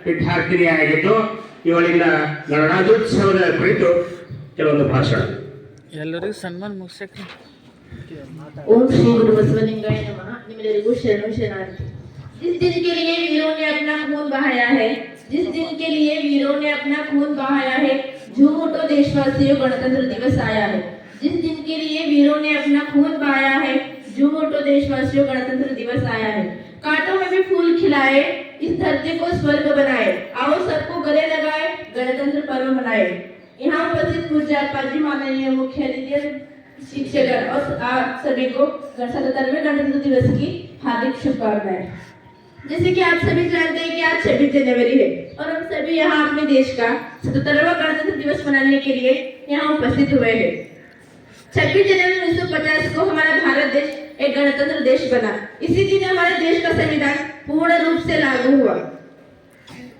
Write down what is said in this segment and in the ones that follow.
ವಿದ್ಯಾರ್ಥಿನಿಯಾಗಿದ್ದು ಇವಳಿಂದ ಗಣರಾಜ್ಯೋತ್ಸವದ ಕುರಿತು ಕೆಲವೊಂದು ಭಾಷಣ. ಎಲ್ಲರಿಗೂ ಸನ್ಮಾನ ಮುಗಿಸಕ್ಕೆ. ओम श्री गुरु बसवलिंगाय नमः। निम्नलिखित शरणों शरणार्थी। जिस दिन के लिए वीरों ने अपना खून बहाया है, जिस दिन के लिए वीरों ने अपना खून बहाया है, झूम उठो देशवासियों गणतंत्र दिवस आया है। जिस दिन के लिए वीरों ने अपना खून बहाया है, झूम उठो देशवासियों गणतंत्र दिवस आया है। कांटों में भी फूल खिलाए, इस धरती को स्वर्ग बनाए, आओ सबको गले लगाए, गणतंत्र पर्व मनाए। यहाँ उपस्थित पूज्य अप्पाजी माननीय मुख्य अतिथि शिक्षक और आप सभी को 77वें गणतंत्र दिवस की हार्दिक शुभकामनाएं। जैसे कि आप सभी जानते हैं कि आज 26 जनवरी है और हम सभी यहाँ अपने देश का 77वां गणतंत्र दिवस मनाने के लिए यहाँ उपस्थित हुए हैं। 26 जनवरी 1950 को हमारा भारत देश एक गणतंत्र देश बना। इसी दिन हमारे देश का संविधान पूर्ण रूप से लागू हुआ।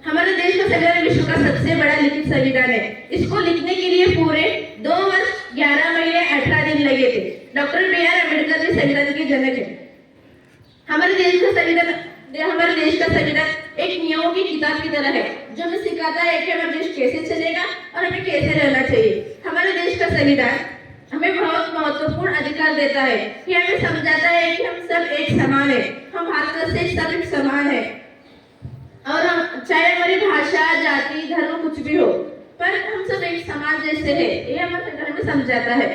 हमारे देश का संविधान विश्व का सबसे बड़ा लिखित संविधान है। इसको लिखने के लिए पूरे 2 वर्ष 11 महीने 18 दिन लगे थे। Doctor B.R. अम्बेडकर जी संविधान के जनक है। हमारे देश का संविधान एक नियमों की किताब की तरह है जो हमें सिखाता है कि हमारा देश कैसे चलेगा और हमें कैसे रहना चाहिए। हमारे देश का संविधान हमें बहुत महत्वपूर्ण अधिकार देता है कि हमें समझाता है कि हम सब एक समान है, हम भारत से सब एक समान है और हम चाहे हमारी भाषा जाति धर्म कुछ भी हो पर हम सब एक समाज जैसे है, ये हमारे संविधान में समझाता है।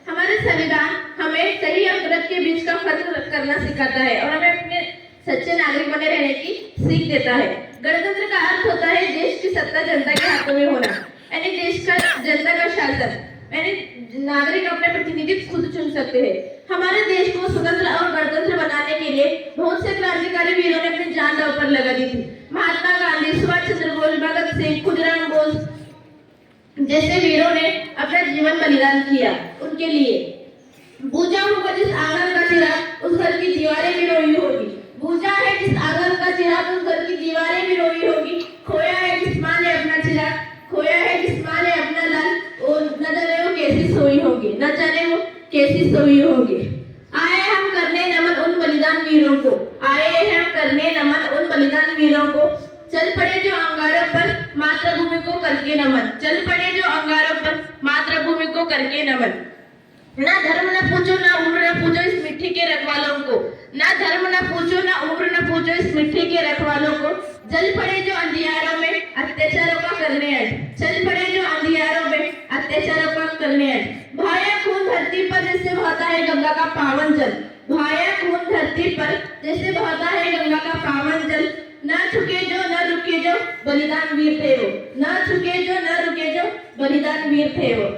हमारे संविधान हमें सही और गलत के बीच का फर्क करना सिखाता है और हमें अपने सच्चे नागरिक बने रहने की सीख देता है। गणतंत्र का अर्थ होता है देश की सत्ता जनता के हाथों में होना, यानी देश का जनता का शासन, यानी नागरिक अपने प्रतिनिधि खुद चुन सकते हैं। हमारे देश को स्वतंत्र और गणतंत्र बनाने के लिए बहुत से क्रांतिकारी वीरों ने अपनी जान दांव पर लगा दी थी। महात्मा गांधी, सुभाष चंद्र बोस, भगत सिंह, खुदीराम बोस जैसे वीरों ने अपना जीवन बलिदान किया उनके लिए। बूझा होगा जिस आंगन का चिराग उस घर की दीवारें भी रोई होगी, बूझा है जिस आंगन का चिराग उस घर की दीवारें भी रोई होगी। खोया है जिस माँ ने अपना चिराग, खोया है जिस माँ ने अपना लाल, और न जाने वो कैसी सोई होगी, न जाने वो कैसी सोई होगी। आए हम करने नमन उन बलिदान वीरों को, आए हम करने नमन उन बलिदान वीरों को। चल पड़े जो अंगारों पर मातृभूमि को करके नमन, चल पड़े जो अंगारों पर मातृभूमि को करके नमन। ना धर्म न पूछो ना उम्र न पूछो इस मिट्टी के रखवालों को, ना धर्म न पूछो ना उम्र न पूछो इस मिट्टी के रखवालों को। जल पड़े जो अंधियारों में अत्याचारों का करने आए, चल पड़े जो अंधियारों में अत्याचारों का करने आए। भाया खून धरती पर जैसे बहता है गंगा का पावन जल, भाया खून धरती पर जैसे बहता है गंगा का पावन जल। ना झुके जो न रुके जो बलिदान वीर थे वो, ना झुके जो न रुके जो बलिदान वीर थे वो।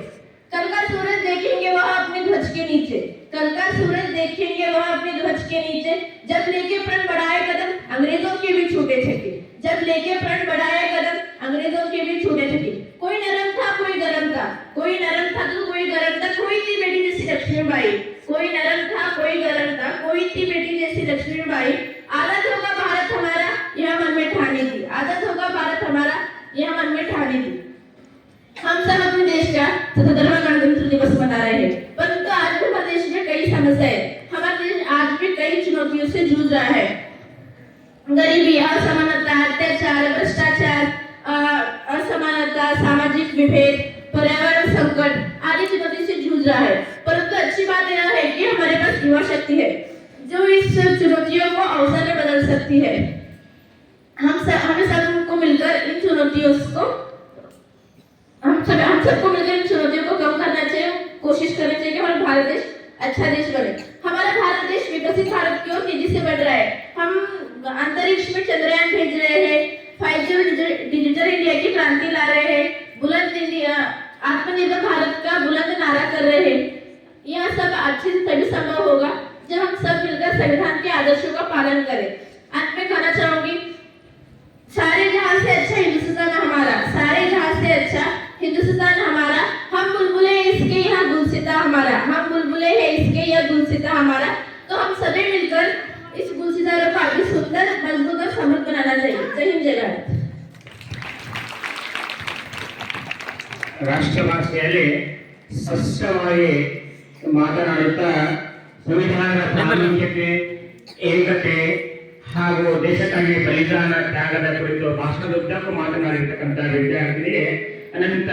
कल का सूरज देखेंगे वह अपने ध्वज के नीचे, कल का सूरज देखेंगे वह अपने ध्वज के नीचे। जब लेके प्रण बढ़ाए कदम अंग्रेजों के भी छूटे छके, जब लेके प्रण बढ़ाए कदम अंग्रेजों के भी छूटे छके। कोई नरम था कोई गरम था, कोई नरम था तो कोई गरम था, कोई थी बेटी जैसी लक्ष्मीबाई, कोई नरम था कोई गरम था, कोई थी बेटी जैसी लक्ष्मीबाई। आदत होगा भारत हमारा यह मन में ठानी थी, आदत होगा भारत हमारा यह मन में ठानी थी। हम सब अपने देश का 77वां गणतंत्र दिवस मना रहे हैं, परंतु आज भी हमारे देश में कई समस्याएं, हमारा देश आज भी कई चुनौतियों से जूझ रहा है। गरीबी, असमानता, अत्याचार, भ्रष्टाचार, असमानता, सामाजिक विभेद, पर्यावरण संकट आदि चुनौती से जूझ रहा है। परंतु अच्छी बात यह है कि हमारे पास युवा शक्ति है जो इस चुनौतियों को अवसर में बदल सकती है। हमें सबको मिलकर इन चुनौतियों को हम सबको मिलकर इन चुनौतियों को कम करना चाहिए, कोशिश करनी चाहिए कि हमारा भारत देश अच्छा देश बने। हमारा भारत देश विकसित भारत की ओर तेजी से बढ़ रहा है। हम अंतरिक्ष में चंद्रयान भेज रहे हैं, 5G डिजिटल इंडिया की क्रांति ला रहे हैं, बुलंद इंडिया आत्मनिर्भर भारत का बुलंद नारा कर रहे हैं। यह सब अच्छे से तभी संभव होगा जब हम सब मिलकर संविधान के आदर्शों का पालन करें। अंत में कहना चाहूंगी, सारे जहां से अच्छा हिंदुस्तान हमारा, सारे जहां से अच्छा हिंदुस्तान हमारा। हम बुलबुले हैं इसके यहाँ गुलसिता हमारा, हम बुलबुले हैं इसके यह गुलसिता हमारा। तो हम सभी मिलकर इस गुलसिता को आगे सुंदर, मजबूत और समृद्ध बनाना चाहिए। जय हिंद जय भारत। ರಾಷ್ಟ್ರಭಾಷೆಯಲ್ಲಿ ಸ್ಪಷ್ಟವಾಗಿ ಮಾತನಾಡುತ್ತಾ ಸಂವಿಧಾನದ ಪ್ರಾಮುಖ್ಯತೆ, ಏಕತೆ ಹಾಗೂ ದೇಶಕ್ಕಾಗಿ ಬಲಿದಾನ ತ್ಯಾಗದ ಕುರಿತು ಭಾಷಣದ ಉದ್ದಕ್ಕೂ ಮಾತನಾಡಿರ್ತಕ್ಕಂಥ ವಿದ್ಯಾರ್ಥಿನಿಗೆ ಅನಂತ